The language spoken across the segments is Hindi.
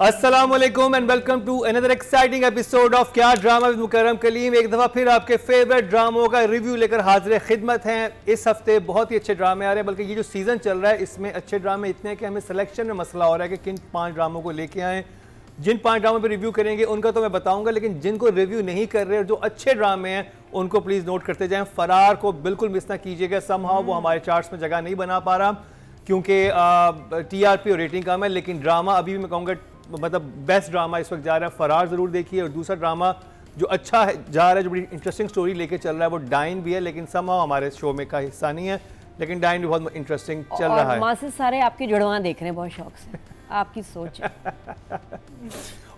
अस्सलाम वालेकुम and welcome to another exciting episode of Kya drama with Mukarram Kaleem. एक दफ़ा फिर आपके फेवरेट ड्रामों का रिव्यू लेकर हाजिर खिदमत हैं। इस हफ्ते बहुत ही अच्छे ड्रामे आ रहे हैं, बल्कि ये जो सीज़न चल रहा है इसमें अच्छे ड्रामे इतने हैं कि हमें सिलेक्शन में मसला हो रहा है कि किन 5 ड्रामों को लेके आएँ। जिन 5 ड्रामों पर रिव्यू करेंगे उनका तो मैं बताऊँगा, लेकिन जिनको रिव्यू नहीं कर रहे और जो अच्छे ड्रामे हैं उनको प्लीज़ नोट करते जाएँ। फरार को बिल्कुल मिस ना कीजिएगा, समहाउ वो हमारे चार्ट्स में जगह नहीं बना पा रहा क्योंकि TRP और रेटिंग कम है, लेकिन ड्रामा अभी भी मैं कहूँगा मतलब बेस्ट ड्रामा इस वक्त जा रहा है। फरार ज़रूर देखिए। और दूसरा ड्रामा जो अच्छा है जा रहा है, जो बड़ी इंटरेस्टिंग स्टोरी लेके चल रहा है, वो डाइन भी है, लेकिन समहाउ हमारे शो में का हिस्सा नहीं है, लेकिन डाइन भी बहुत इंटरेस्टिंग चल रहा है। माँ से सारे आपकी जुड़वां देख रहे हैं बहुत शौक से, आपकी सोच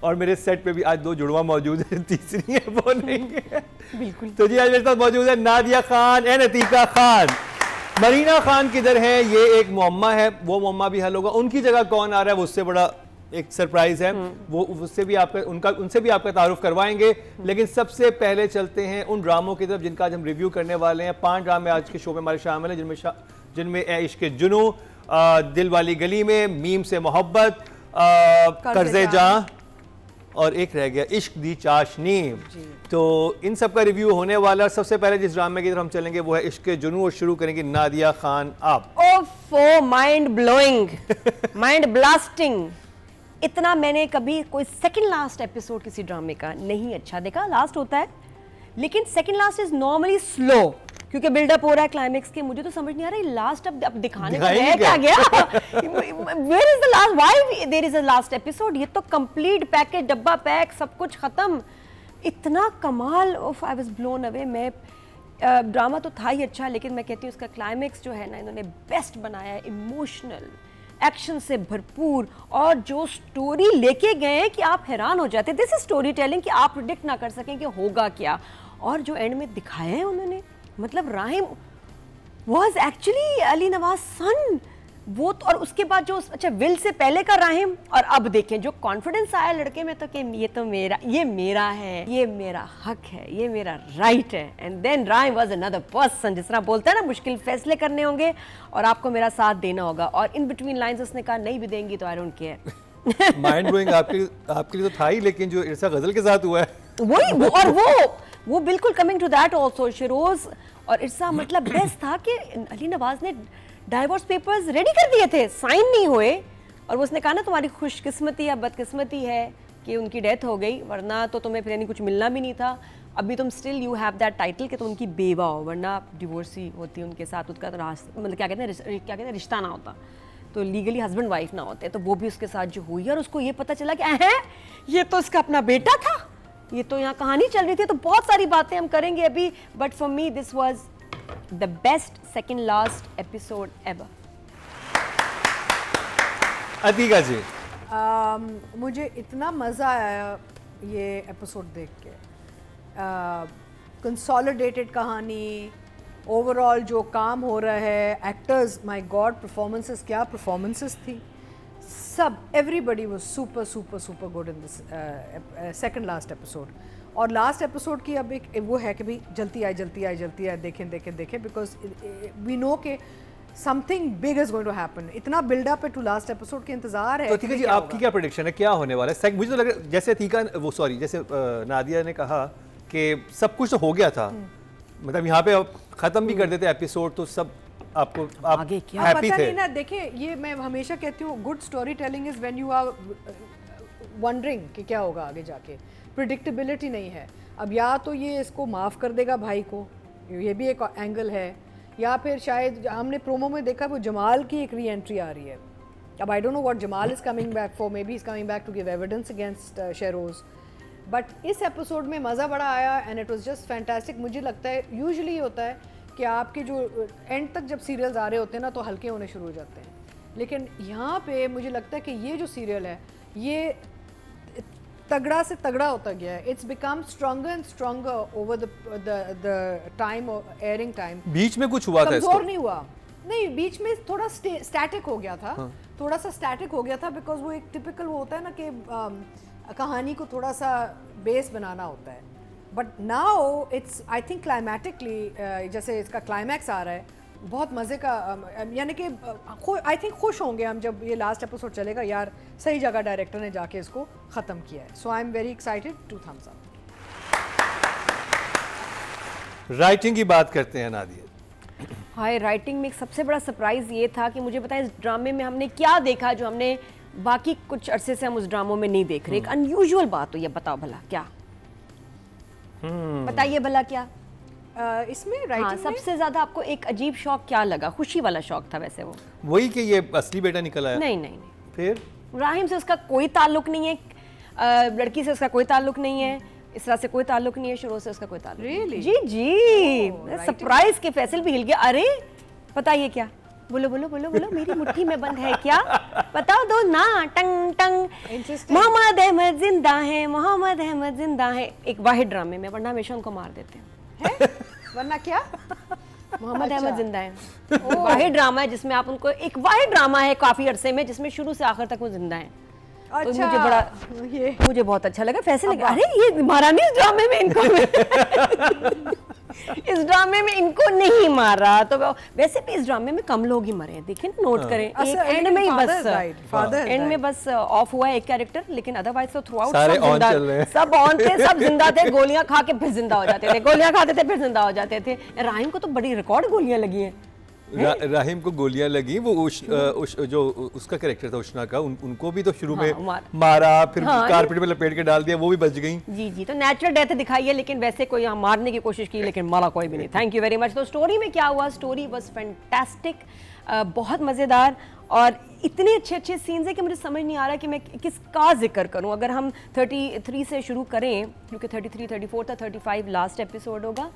और मेरे सेट पे भी आज 2 जुड़वा मौजूद है, तीसरी है वो नहीं है बिल्कुल। तो जी आज मेरे साथ मौजूद है नादिया खान एंड अतीका खान। मरीना खान किधर है, ये एक मुअम्मा है, वो मुअम्मा भी हल होगा। उनकी जगह कौन आ रहा है वो उससे बड़ा एक सरप्राइज है, वो उससे भी आपका उनसे भी आपका तारुफ करवाएंगे। लेकिन सबसे पहले चलते हैं उन ड्रामों की तरफ जिनका आज हम रिव्यू करने वाले हैं। 5 ड्रामे आज के शो में हमारे शामिल हैं, जिनमें इश्क जुनू, दिल वाली गली में, मीम से मोहब्बत, कर्जे जां और एक रह गया इश्क दी चाशनी। तो इन सब का रिव्यू होने वाला। सबसे पहले जिस ड्रामे की तरफ हम चलेंगे वो है इश्क जुनू, और शुरू करेंगे नादिया खान आप। ओफो, माइंड ब्लोइंग, माइंड ब्लास्टिंग। इतना मैंने कभी कोई सेकंड लास्ट एपिसोड किसी ड्रामे का नहीं अच्छा देखा। लास्ट होता है लेकिन second last is normally slow, क्योंकि बिल्डअप हो रहा है क्लाइमेक्स के। मुझे तो समझ नहीं आ रहा लास्ट अब दिखाने को है क्या गया। Where is the last, why there is a last episode. ये तो कंप्लीट पैकेज, डब्बा पैक, सब कुछ खत्म। इतना कमाल, of I was blown away. मैं ड्रामा तो था ही अच्छा, लेकिन मैं कहती हूँ उसका क्लाइमेक्स जो है ना, इन्होंने बेस्ट बनाया है। इमोशनल, एक्शन से भरपूर, और जो स्टोरी लेके गए हैं कि आप हैरान हो जाते। दिस इज स्टोरी टेलिंग कि आप प्रिडिक्ट ना कर सकें कि होगा क्या। और जो एंड में दिखाया है उन्होंने, मतलब राहिम वाज एक्चुअली अली नवाज सन वो तो, और उसके बाद जो अच्छा विल से पहले का राहिम, और अब देखें जो कॉन्फिडेंस आया लड़के में, तो कि ये तो मेरा, ये मेरा है, ये मेरा हक है, ये मेरा राइट है। And then Rahim was another person, जिस तरह बोलता है ना, मुश्किल फैसले करने होंगे और आपको मेरा साथ देना होगा। और इन बिटवीन लाइंस उसने कहा नहीं भी देंगी तो I don't care. Mind blowing आपके लिए तो था ही, लेकिन जो इरसा गजल के साथ हुआ है वही और वो बिल्कुल coming to that also. Sheroz और इरसा मतलब बेस्ट था कि अली नवाज ने डाइवोर्स पेपर्स रेडी कर दिए थे, साइन नहीं हुए, और वो उसने कहा ना तुम्हारी खुशकिस्मती या बदकिस्मती है कि उनकी डेथ हो गई, वरना तो तुम्हें फिर कुछ मिलना भी नहीं था। अभी तुम still you have that title कि तुम उनकी बेवा हो, वरना डिवोर्स ही होती उनके साथ, उसका मतलब क्या कहते हैं रिश्ता ना होता, तो लीगली हस्बैंड वाइफ ना होते। तो वो भी उसके साथ जो हुई, और उसको ये पता चला कि ये तो इसका अपना बेटा था, ये तो यहाँ कहानी चल रही थी। तो बहुत सारी बातें हम करेंगे अभी, but for me this was the best second last episode ever. Ateeqa ji, मुझे इतना मज़ा आया ये एपिसोड देख के। कंसोलिडेटेड कहानी, ओवरऑल जो काम हो रहा है, एक्टर्स, माय गॉड, परफॉर्मेंसेस, क्या परफॉर्मेंसेस थी। सब everybody was super super super good in this second last episode. और लास्ट एपिसोड की अब एक वो है कि भाई जल्दी आए, देखें, बिकॉज वी नो के something big is going to happen. इतना बिल्डअप है टू लास्ट एपिसोड के इंतजार है। तो अतीका जी आपकी क्या प्रेडिक्शन है, क्या होने वाला है? मुझे तो लग रहा है जैसे अतीका जैसे नादिया ने कहा कि सब कुछ तो हो गया था, मतलब यहाँ पे खत्म भी कर देते एपिसोड तो सब आप आगे क्या हैप्पी पता थे। नहीं ना, देखिए ये मैं हमेशा कहती हूँ, good storytelling is when you are wondering कि क्या होगा आगे जाके। प्रिडिक्टेबिलिटी नहीं है। अब या तो ये इसको माफ़ कर देगा भाई को, ये भी एक एंगल है, या फिर शायद हमने प्रोमो में देखा वो जमाल की एक री एंट्री आ रही है। अब I don't know what Jamal is coming back for, maybe is coming back to give evidence against Sheroz. But इस एपिसोड में मज़ा बड़ा आया and it was just fantastic. मुझे लगता है यूजुअली होता है कि आपके जो एंड तक जब सीरियल्स आ रहे होते हैं ना, तो हल्के होने शुरू हो जाते हैं, लेकिन यहाँ पे मुझे लगता है कि ये जो सीरियल है ये तगड़ा से तगड़ा होता गया है। It's become stronger and stronger over the time, airing time. बीच में कुछ हुआ था इसको? कमजोर नहीं हुआ, नहीं, बीच में थोड़ा स्टैटिक हो गया था। थोड़ा सा स्टैटिक हो गया था बिकॉज वो एक टिपिकल वो होता है ना कि कहानी को थोड़ा सा बेस बनाना होता है। But now it's I think climatically, जैसे इसका क्लाइमैक्स आ रहा है बहुत मज़े का यानी कि आई थिंक खुश होंगे हम जब ये लास्ट एपिसोड चलेगा यार, सही जगह डायरेक्टर ने जाके इसको ख़त्म किया है। So I am very excited, 2 thumbs up। Writing की बात करते हैं नादिया। हाय, राइटिंग में एक सबसे बड़ा सरप्राइज ये था कि मुझे बताएं इस ड्रामे में हमने क्या देखा जो हमने बाकी कुछ अरसे से हम उस ड्रामों में नहीं देख रहे। एक अनयूजुअल बात हुई है, बताओ भला क्या, बताइए भला क्या। इसमें हाँ, राइटिंग सबसे ज्यादा आपको एक अजीब शौक क्या लगा? खुशी वाला शौक था वैसे वो? वही कि ये असली बेटा निकल आया। नहीं नहीं नहीं, फिर राहिम से उसका कोई ताल्लुक नहीं है, लड़की से उसका कोई ताल्लुक नहीं है, इसरा से कोई ताल्लुक नहीं है, शुरू से उसका कोई ताल्लुक Really? जी जी, सरप्राइज के फैसल भी हिल गया। अरे बताइए क्या, बोलो बोलो बोलो बोलो, मेरी मुट्ठी में बंद है क्या, बताओ दो ना। टंग टंग, Interesting. मोहम्मद अहमद जिंदा है, मोहम्मद अहमद जिंदा है, एक वाहिद ड्रामे में, वरना हमेशा उनको मार देते हैं। है वरना क्या? मोहम्मद अहमद जिंदा है, वाहिद ड्रामा है जिसमें आप उनको, एक वाहिद ड्रामा है काफी अरसे में जिसमें शुरू से आखिर तक वो जिंदा है। अच्छा, मुझे बड़ा, ये मुझे बहुत अच्छा लगा। फैसले लगा, अरे ये मारा नहीं इस ड्रामे में इनको इस ड्रामे में इनको नहीं मारा। तो वैसे भी इस ड्रामे में कम लोग ही मरे हैं, देखिए नोट करें। एक एंड में ही बस, एंड में बस ऑफ हुआ एक कैरेक्टर, लेकिन अदरवाइज तो थ्रू आउट सारे सब on जिंदा, चल रहे हैं। सब ऑन थे, सब जिंदा थे, गोलियां खा के फिर जिंदा हो जाते थे, गोलियां खाते थे फिर जिंदा हो जाते थे। राहिम को तो बड़ी रिकॉर्ड गोलियां लगी हैं। राहिम को गोलियां लगी, वो जो उसका कैरेक्टर था उष्णा का, उनको भी तो शुरू में मारा, फिर कारपेट में लपेट के डाल दिया, वो भी बच गई। जी जी, तो नेचुरल डेथ दिखाई है, लेकिन वैसे कोई यहाँ मारने की कोशिश की, लेकिन मारा कोई भी नहीं। Thank you very much. तो स्टोरी में क्या हुआ? स्टोरी वाज फैंटास्टिक, बहुत मज़ेदार, और इतने अच्छे अच्छे सीन्स हैं कि मुझे समझ नहीं आ रहा कि मैं किसका जिक्र करूं। अगर हम 33 से शुरू करें, क्योंकि 33, 34 था, 35 लास्ट एपिसोड होगा।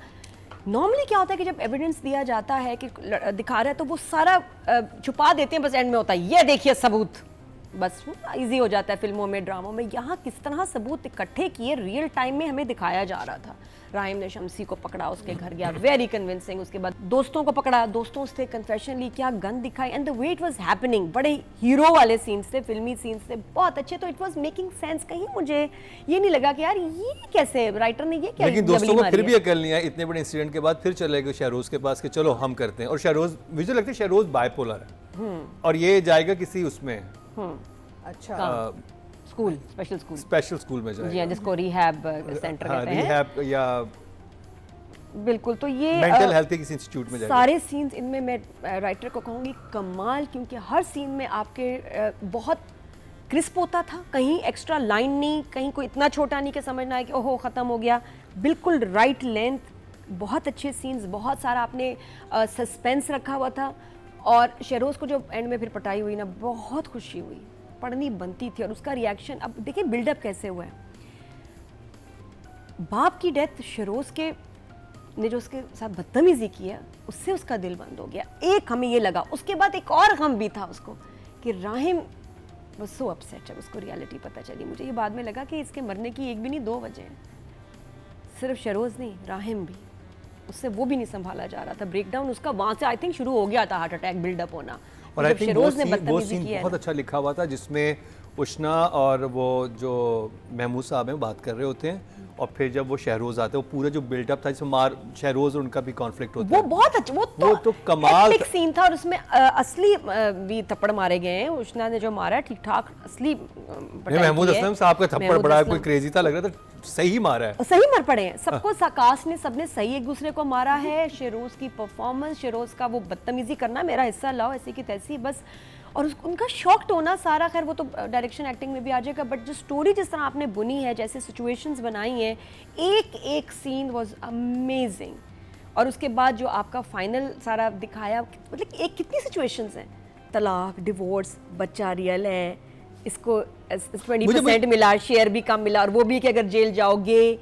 नॉर्मली क्या होता है कि जब एविडेंस दिया जाता है कि दिखा रहा है तो वो सारा छुपा देते हैं, बस एंड में होता है ये देखिए सबूत, बस इजी हो जाता है फिल्मों में, ड्रामों में। यहाँ किस तरह सबूत इकट्ठे किए रियल टाइम में हमें दिखाया जा रहा था। राहिम ने शम्सी को पकड़ा, उसके घर गया, वेरी कन्विंसिंग। उसके बाद दोस्तों को पकड़ा, दोस्तों से कन्फेशन ली, क्या गन दिखाई, and the way it was happening, बड़े हीरो वाले सीन्स थे, फिल्मी सीन्स थे, बहुत अच्छे। तो इट वाज मेकिंग सेंस। कहीं मुझे ये नहीं लगा कि यार ये कैसे राइटर ने ये क्या, लेकिन दोस्तों को फिर भी अकल नहीं है, इतने बड़े इंसिडेंट के बाद फिर चले गए शहरोज के पास कि चलो हम करते हैं। और शहरोज, मुझे लगता है शहरोज बाइपोलर है, और ये जाएगा किसी उसमें, अच्छा, स्कूल, स्पेशल स्कूल में जाएगा, जी हाँ, जिसको रिहैब सेंटर कहते हैं, रिहैब या बिल्कुल। तो ये मेंटल हेल्थ के किसी इंस्टीट्यूट में जाएगा। सारे सीन्स इनमें मैं राइटर को कहूँगी कमाल, क्योंकि हर सीन में आपके बहुत क्रिस्प होता था, कहीं एक्स्ट्रा लाइन नहीं, कहीं कोई इतना छोटा नहीं कि समझना है कि ओहो ख़त्म हो गया, बिल्कुल राइट लेंथ, बहुत अच्छे सीन्स, बहुत सारा आपने सस्पेंस रखा हुआ था। और शहरोज़ को जो एंड में फिर पटाई हुई ना, बहुत खुशी हुई, पढ़नी बनती थी। और उसका रिएक्शन, अब देखिए बिल्डअप कैसे हुआ है। बाप की डेथ, शहरोज़ के ने जो उसके साथ बदतमीजी की है, उससे उसका दिल बंद हो गया। एक हमें ये लगा, उसके बाद एक और गम भी था उसको कि राहिम वाज सो अपसेट जब उसको रियलिटी पता चली। मुझे ये बाद में लगा कि इसके मरने की एक भी नहीं 2 वजह हैं, सिर्फ शहरोज़ नहीं, राहिम भी, उससे वो भी नहीं संभाला जा रहा था। ब्रेकडाउन उसका वहाँ से आई थिंक शुरू हो गया था, हार्ट अटैक बिल्डअप होना। और आई थिंक वो सीन बहुत अच्छा लिखा हुआ था, जिसमें उष्णा और वो जो महमूद साहब हैं बात कर रहे होते हैं, और फिर जब वो शहरोज आते हैं, वो पूरा जो बिल्डअप था जिसमें शहरोज और उनका भी कॉन्फ्लिक्ट होता है, वो बहुत अच्छा, वो तो कमाल सीन था। और उसमें असली भी थप्पड़ मारे गए हैं, उष्णा ने जो मारा ठीक ठाक असली। महमूद असलम साहब का थप्पड़ बड़ा कोई क्रेजी था, लग रहा था सही मारा है, सही मर पड़े हैं सबको। साकाश ने, सबने सही एक दूसरे को मारा है। शहरोज की परफॉर्मेंस, शहरोज का वो बदतमीजी करना, मेरा हिस्सा लाओ ऐसी की तैसी, बस। और उनका शॉक्ड होना सारा, खैर वो तो डायरेक्शन एक्टिंग में भी आ जाएगा, बट जो स्टोरी जिस तरह आपने बुनी है, जैसे सिचुएशंस बनाई हैं, एक एक सीन वाज अमेजिंग। और उसके बाद जो आपका फाइनल सारा दिखाया, मतलब एक कितनी सिचुएशंस हैं, तलाक, डिवोर्स, बच्चा रियल है, इसको 20% मिला, शेयर भी कम मिला, और वो भी कि अगर जेल जाओगे।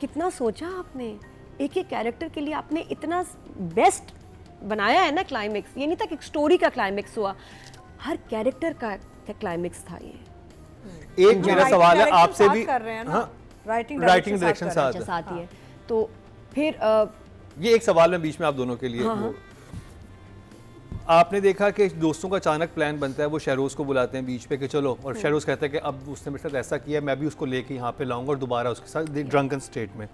कितना सोचा आपने, एक एक कैरेक्टर के लिए आपने इतना बेस्ट बनाया है ना क्लाइमेक्स। ये नहीं था कि स्टोरी का क्लाइमेक्स हुआ, हर कैरेक्टर का क्लाइमेक्स था। ये एक मेरा सवाल है आपसे भी, राइटिंग डायरेक्शन साथ ही है, तो फिर ये एक सवाल है बीच में आप दोनों के लिए। आपने देखा कि दोस्तों का अचानक प्लान बनता है, वो शहरोज को बुलाते हैं बीच पे कि चलो, और शहरोज कहता है कि अब उसने मेरे साथ ऐसा किया, मैं भी उसको लेके यहाँ पे लाऊंगा और दोबारा उसके साथ ड्रंकन स्टेट में।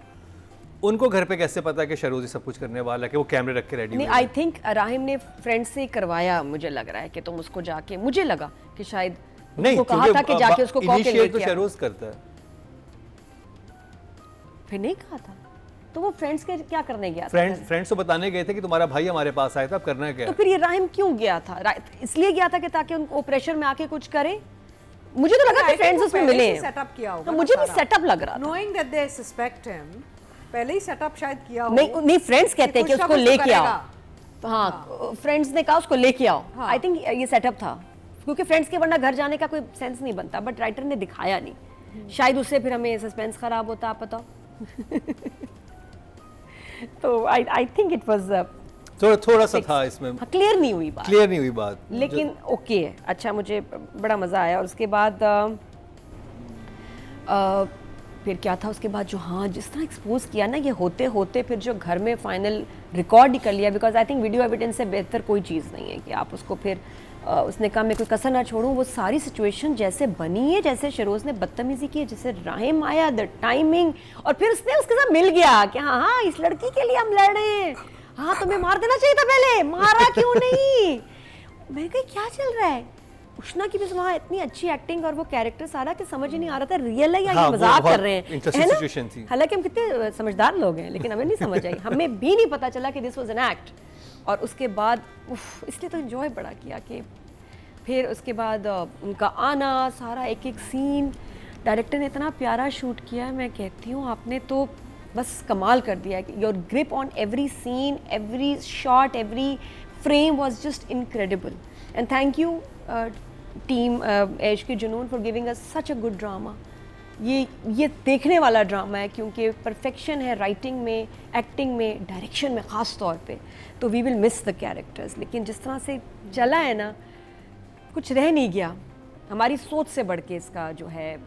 उनको घर पे कैसे पता कि शहरोज सब कुछ करने वाला है कि वो कैमरे रख के रेडी नहीं, आई थिंक राहिम ने फ्रेंड से करवाया, मुझे लग रहा है कि तुम उसको जाके, मुझे लगा कि शायद नहीं, उसको कहा था कि जाके उसको कॉल के इनिशिएट तो शहरोज करता है। फिर नहीं कहा था तो वो फ्रेंड्स के क्या करने गया था? फ्रेंड्स तो बताने गए थे कि तुम्हारा भाई हमारे पास आया था, अब करना क्या तो है? फिर ये राहिम क्यों गया था? इसलिए गया था कि ताकि उनको प्रेशर में आके कुछ करे। मुझे तो लगा कि फ्रेंड्स उसमें मिले हैं, सेटअप किया होगा तो मुझे भी सेटअप लग रहा था। Knowing that they suspect him, पहले ही सेटअप शायद किया हो। नहीं, फ्रेंड्स कहते हैं कि उसको लेके आओ। हाँ, फ्रेंड्स ने कहा उसको लेके आओ। आई थिंक ये सेटअप था, क्योंकि फ्रेंड्स के वरना घर जाने का कोई सेंस नहीं बनता, बट राइटर ने दिखाया नहीं। शायद उससे फिर हमें सस्पेंस खराब होता, आप बताओ। तो आई थिंक इट वाज थोड़ा सा था इसमें, क्लियर नहीं हुई बात, लेकिन ओके है। अच्छा, मुझे बड़ा मज़ा आया। और उसके बाद फिर क्या था उसके बाद, जो हाँ जिस तरह एक्सपोज किया ना, ये होते होते फिर जो घर में फाइनल रिकॉर्ड ही कर लिया, because I think video evidence से बेहतर कोई चीज़ नहीं है कि आप उसको फिर उसने कहा मैं कोई कसर ना छोड़ूं। वो सारी सिचुएशन जैसे बनी है, जैसे शहरोज ने बदतमीजी की, जैसे राहिम आया, द टाइमिंग, और फिर उसने उसके साथ मिल गया कि हाँ हाँ इस लड़की के लिए हम लड़ रहे हैं, हाँ तुम्हें मार देना चाहिए था, पहले मारा क्यों नहीं? मैं कही क्या चल रहा है? उष्णा की भी वहाँ इतनी अच्छी एक्टिंग और वो कैरेक्टर सारा कि समझ ही नहीं आ रहा था रियल है या ये मजाक कर रहे हैं, है ना? हालांकि हम कितने समझदार लोग हैं, लेकिन हमें नहीं समझ आई, हमें भी नहीं पता चला कि दिस वाज एन एक्ट। और उसके बाद इसलिए तो एंजॉय बड़ा किया कि फिर उसके बाद उनका आना, सारा एक एक सीन डायरेक्टर ने इतना प्यारा शूट किया है। मैं कहती हूँ आपने तो बस कमाल कर दिया है। Your grip on every scene, every shot, every frame was just incredible. And thank you team Aish ke Junoon for giving us such a good drama. ये देखने वाला ड्रामा है, क्योंकि परफेक्शन है राइटिंग में, एक्टिंग में, डायरेक्शन में ख़ास तौर पे। तो we will miss the characters, लेकिन जिस तरह से चला है ना, कुछ रह नहीं गया। हमारी सोच से बढ़ के इसका जो है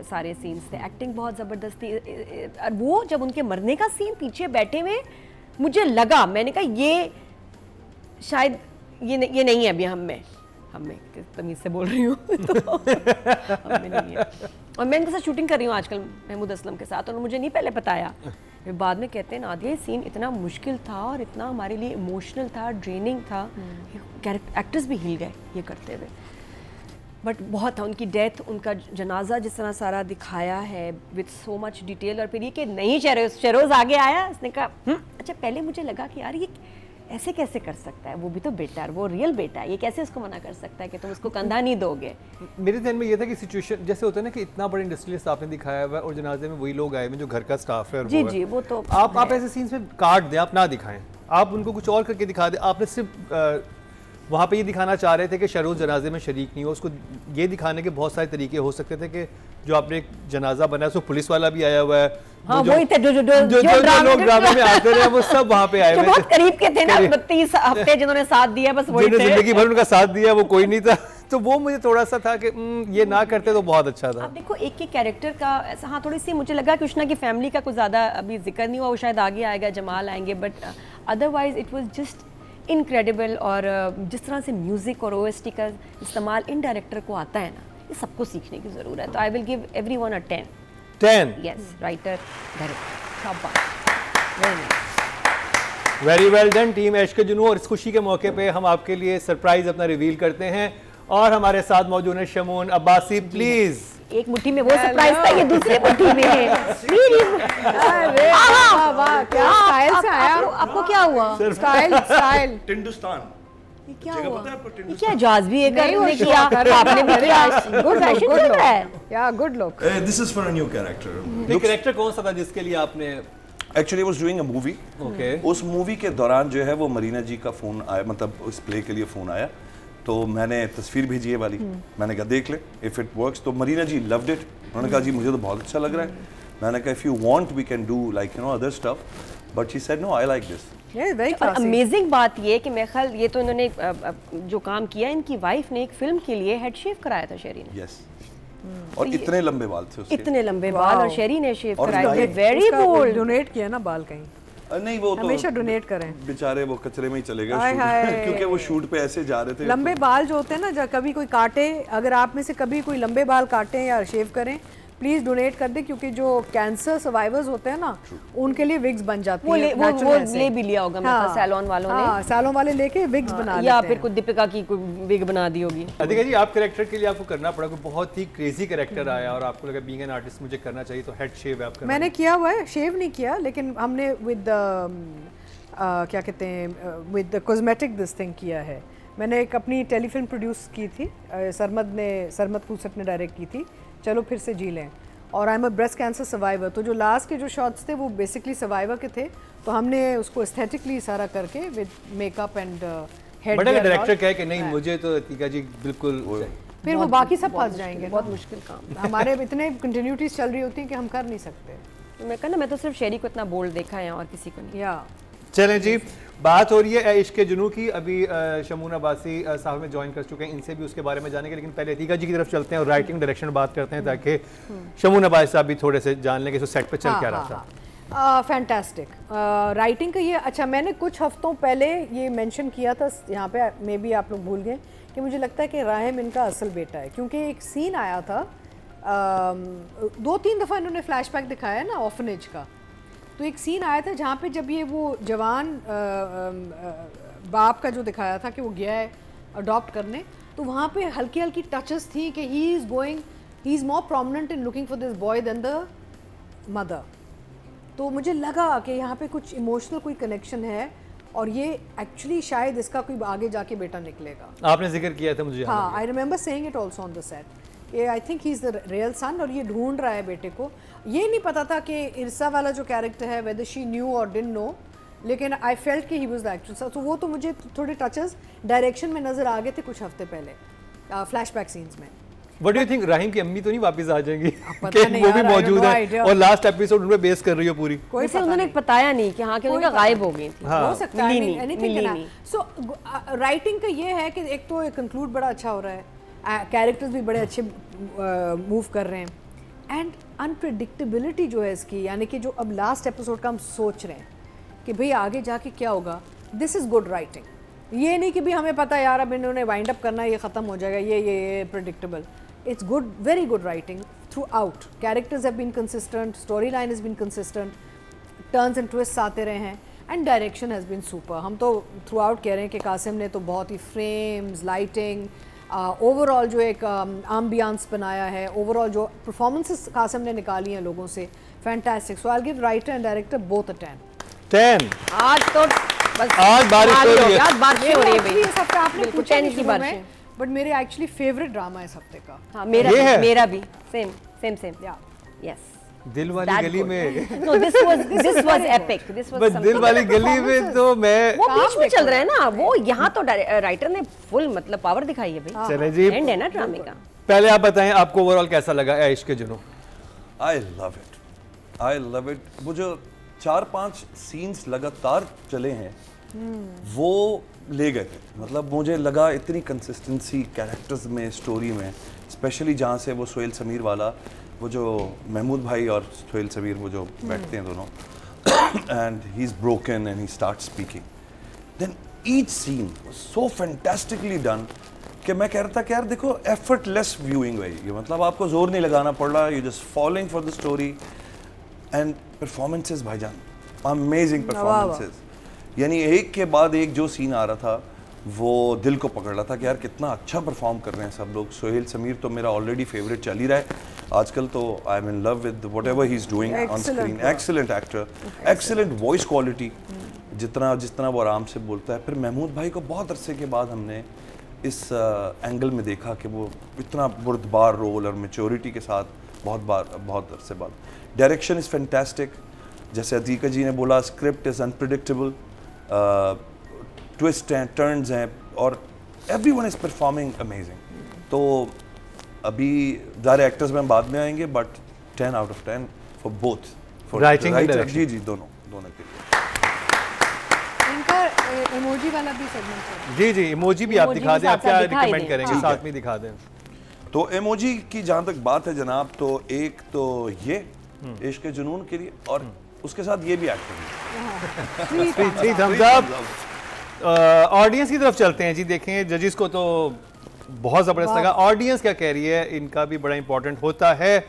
सारे सीन्स थे। एक्टिंग बहुत ज़बरदस्त थी। और वो जब उनके मरने का सीन पीछे बैठे हुए, मुझे लगा, मैंने कहा ये शायद ये नहीं है अभी हम में किस तमीज़ से बोल रही हूँ तो हमें नहीं है। और मैं इनके साथ शूटिंग कर रही हूँ आजकल महमूद असलम के साथ, और मुझे नहीं पहले बताया। फिर बाद में कहते हैं नादिया ये सीन इतना मुश्किल था और इतना हमारे लिए इमोशनल था, ड्रेनिंग था, एक्टर्स भी हिल गए ये करते हुए। बट बहुत था, उनकी डेथ, उनका जनाजा जिस तरह सारा दिखाया है विद सो मच डिटेल। और फिर ये कि नहीं शहरोज आगे आया, उसने कहा अच्छा पहले मुझे लगा कि यार ये ऐसे कैसे कर सकता है, वो भी तो बेटा है, वो रियल बेटा है, ये कैसे उसको मना कर सकता है कि तुम उसको कंधा नहीं दोगे। मेरे ध्यान में ये था कि सिचुएशन जैसे होता है ना कि इतना बड़ा इंडस्ट्रियलिस्ट आपने दिखाया हुआ है और जनाजे में वही लोग आए हुए जो घर का स्टाफ है। जी जी, वो तो आप ऐसे सीन्स में काट दें, आप ना दिखाएं, आप उनको कुछ और करके दिखा दें। आपने सिर्फ वहाँ पे ये दिखाना चाह रहे थे कि शहरोज जनाजे में शरीक नहीं हो, उसको ये दिखाने के बहुत सारे तरीके हो सकते थे कि जो आपने एक जनाजा बनाया उसको पुलिस वाला भी आया हुआ है, हाँ, वही थे जो लोग ड्रामे में आते रहे वो सब वहाँ पे आए हुए थे, बहुत करीब के थे ना, 30 हफ्ते जिन्होंने साथ दिया, बस वही थे, जिंदगी भर उनका साथ दिया, वो कोई नहीं था। तो वो मुझे थोड़ा सा था कि ये ना करते तो बहुत अच्छा था। आप देखो एक एक कैरेक्टर का ऐसा, हाँ थोड़ी सी मुझे लगा कि उष्णा की फैमिली का कुछ ज़्यादा अभी जिक्र नहीं हुआ, वो शायद आगे आएगा, जमाल आएंगे, but otherwise it was just incredible. और जिस तरह से म्यूज़िक और OST का इस्तेमाल इन डायरेक्टर को आता है ना, ये सबको सीखने की ज़रूरत है। तो I will give everyone a 10। Yes, writer, director, शाबाश, very nice, very well done team Aish ke Junoon. और इस खुशी के मौके पे हम आपके लिए सरप्राइज अपना रिवील करते हैं, और हमारे साथ मौजूद है शमून अब्बासी। प्लीज, एक मुट्ठी में वो सरप्राइज था, ये दूसरी मुट्ठी में है। अरे वाह वाह, क्या स्टाइल से आया। आपको क्या हुआ? स्टाइल टिंडुस्तान, ये क्या हुआ? ये क्या जाज भी एक करने किया, आपने भी किया, गुड फैशन चल रहा है। या good look. This is for a new character. ये कैरेक्टर कौन सा था जिसके लिए आपने? Actually was doing a movie. Okay, उस मूवी के दौरान जो है वो मरीना जी का फोन आया, मतलब उस प्ले के लिए फोन आया, तो मैंने तस्वीर भेजी है वाली, मैंने कहा देख ले इफ इट वर्क्स। तो मरीना जी लव्ड इट, उन्होंने कहा जी मुझे तो बहुत अच्छा लग रहा है। मैंने कहा if you want we can do like you know other stuff, but she said no I like this. और अमेजिंग बात ये कि मैं ख्याल ये तो इन्होंने जो काम किया, इनकी वाइफ ने एक फिल्म के लिए हेड शेव कराया था शेरी ने। यस, और इतने लंबे बाल थे उसके, इतने लंबे बाल, और शेरी ने शेव और कराए थे। उसका वेरी बोल्ड। डोनेट किया ना बाल कहीं, नहीं वो तो हमेशा डोनेट करें बेचारे, वो कचरे में ही चले गए हाय हाय। क्योंकि वो शूट पे ऐसे जा रहे थे। लंबे बाल जो होते हैं ना, जब कभी कोई काटे, अगर आप में से कभी कोई लंबे बाल काटें या शेव करें प्लीज डोनेट कर दे, क्योंकि जो कैंसर सर्वाइवर्स होते हैं ना उनके लिए विग्स बन जाती वो है ले, वो ले भी लिया होगा मेरे ख्याल सैलून वालों ने। हाँ, सैलून वाले लेके विग्स बना या लेते फिर हैं। कुछ दीपिका की कोई विग बना दी होगी। अधिका जी, आप कैरेक्टर के लिए आपको करना पड़ा, कोई बहुत ही क्रेजी कैरेक्टर आया और आपको लगा बीइंग एन आर्टिस्ट मुझे करना चाहिए, तो हेड शेव आप करना। मैंने किया हुआ है, शेव नहीं किया, लेकिन हमने विद क्या कहते हैं विद कॉस्मेटिक दिस थिंग किया है। मैंने एक अपनी टेलीफिल्म प्रोड्यूस की थी, सरमद कुसट ने डायरेक्ट की थी, चलो फिर से जी लें, और I am a breast cancer survivor. तो जो लास्ट के जो शॉट्स थे वो बेसिकली सर्वाइवर के थे, तो हमने उसको एस्थेटिकली सारा करके with makeup and head. But अगर डायरेक्टर कहे कि नहीं मुझे तो अतिका जी बिल्कुल, फिर वो बाकी सब फंस जाएंगे। बहुत मुश्किल काम। हमारे इतने कंटिन्यूटीज चल रही होती हैं कि हम कर नहीं सकते। तो मैं कहना, मैं तो सिर्फ शेरी को इतना बोल्ड देखा है और किसी को नहीं। या चलें जी, बात हो रही है इश्क के जुनू की। अभी शमून अब्बासी साहब में ज्वाइन कर चुके हैं, इनसे भी उसके बारे में जानेंगे, लेकिन पहले अतीका जी की तरफ चलते हैं और राइटिंग डायरेक्शन बात करते हैं, ताकि शमून अब्बासी साहब भी थोड़े से जान लें कि सेट पे चल क्या रहा था। फैंटास्टिक राइटिंग का ये। अच्छा, मैंने कुछ हफ्तों पहले ये मेंशन किया था यहाँ पे, मे बी आप लोग भूल गए, कि मुझे लगता है कि राहिम इनका असल बेटा है, क्योंकि एक सीन आया था 2-3 दफ़ा इन्होंने फ्लैशबैक दिखाया है ना ऑर्फनेज का। तो एक सीन आया था जहाँ पे जब ये वो जवान बाप का जो दिखाया था कि वो गया है अडॉप्ट करने, तो वहाँ पे हल्की हल्की टचेस थी कि he is more prominent in looking for this boy then the mother. तो मुझे लगा कि यहाँ पे कुछ इमोशनल कोई कनेक्शन है, और ये एक्चुअली शायद इसका कोई आगे जाके बेटा निकलेगा। आपने जिक्र किया था मुझे। हाँ, I remember saying it also on the set. ये I think he is the real son, और ये ढूंढ रहा है बेटे को। ये नहीं पता था कि इरसा वाला जो कैरेक्टर है वेदर शी न्यू और डिडंट नो, लेकिन आई फेल्ट कि ही वाज द एक्टर। तो वो तो मुझे थोड़े टचेस डायरेक्शन में नज़र आ गए थे कुछ हफ्ते पहले फ्लैशबैक सीन्स में। What do you think, Rahim की अम्मी तो नहीं वापस आ जाएंगी पता कि नहीं वो भी यार, I have मौजूद no है idea। और लास्ट एपिसोड उन पे बेस कर रही हो पूरी? कोई वैसे पता उन्होंने नहीं। बताया नहीं कि हाँ कि उनका गायब हो गई थी। हाँ। हो सकता है, मिली नहीं, anything मिली can नहीं। happen। So राइटिंग का ये है कि एक तो कंक्लूड बड़ा अच्छा हो रहा है, कैरेक्टर्स भी बड़े अच्छे मूव कर रहे हैं, एंड अनप्रिडिक्टेबिलिटी जो है इसकी, यानी कि जो अब लास्ट एपिसोड का हम सोच रहे हैं कि भाई आगे जाके क्या होगा, दिस इज़ गुड राइटिंग। ये नहीं कि भी हमें पता यार अब इन्होंने वाइंड अप करना है, ये ख़त्म हो जाएगा, ये predictable. It's good, very good writing throughout. Characters have been consistent, storyline has been consistent, turns and twists आते रहे हैं, and direction has been super. हम तो throughout कह रहे हैं कि कासिम ने तो बहुत ही frames, lighting, overall जो एक ambience बनाया है, overall जो performances कासिम ने निकाली हैं लोगों से, fantastic. So I'll give writer and director both a 10. 10। आज तो बस आज बारिश हो रही है। आज बारिश हो रही है Actually भाई। इस हफ्ते आपने बिल्कुल, पूछा 10 नहीं की शुरू बारिश में, है। but मेरे actually favorite drama इस हफ्ते का। हाँ, ये है? मेरा भी सेम। Yeah. यस। दिल वाली गली में No, this was epic. This was बस दिल something- वाली गली में तो मैं वो बीच में चल रहा है ना, वो यहाँ तो राइटर ने फुल मतलब पावर दिखाई है भाई। चले जी, एंड है ना ड्रामे का। पहले आप बताएं आपको ओवरऑल कैसा लगा इश्क के जुनू? I love it. वो जो 4-5 सीन्स लगातार चले हैं वो ले गए थे। मतलब मुझे लगा इतनी कंसिस्टेंसी कैरेक्टर्स में, स्टोरी में, स्पेशली जहाँ से वो सोहेल समीर वाला, वो जो महमूद भाई और सोहेल समीर वो जो बैठते हैं दोनों, and he is broken and he start speaking, then each scene so fantastically done कि मैं कह रहा था कि यार देखो एफर्टलेस व्यूइंग भाई, ये मतलब आपको जोर नहीं लगाना पड़ रहा, you just following for the story and performances भाईजान, अमेजिंग परफॉर्मेंसेस। यानी एक के बाद एक जो सीन आ रहा था वो दिल को पकड़ रहा था कि यार कितना अच्छा परफॉर्म कर रहे हैं सब लोग। सोहेल समीर तो मेरा ऑलरेडी फेवरेट चल ही रहा है आजकल, तो I am in love with whatever he is doing on screen. Excellent actor, excellent voice quality, जितना वो आराम से बोलता है। फिर महमूद भाई को बहुत अरसे के बाद हमने इस एंगल में देखा कि वो इतना बुर्दबार रोल और मैच्योरिटी के साथ बहुत अरसे बाद। डायरेक्शन इज़ फैंटास्टिक, जैसे अतीका जी ने बोला, स्क्रिप्ट इज़ अनप्रिडिक्टेबल, ट्विस्ट हैं, टर्न्स हैं, और एवरीवन इज़ परफॉर्मिंग अमेजिंग। तो अभी ज़्यादा एक्टर्स में बाद में आएंगे, but 10 out of 10 for both, for Writing and direction। जी दोनों के लिए। इनका इमोजी वाला भी सेगमेंट है। जी जी, इमोजी भी आप इमोजी दिखा भी दें, आप साथ क्या साथ दिखाई रिकमेंड दें। करेंगे? हाँ। साथ में दिखा दें। तो इमोजी की जहाँ तक बात है जनाब, तो एक तो ये इश्क के जुनून के लिए, और उसके साथ ये भी acting. Three thumbs up. Audience की तरफ चलते हैं जी। देखें, जजेस को तो बहुत ज़बरदस्त लगा, ऑडियंस क्या कह रही है इनका भी बड़ा इंपॉर्टेंट होता है।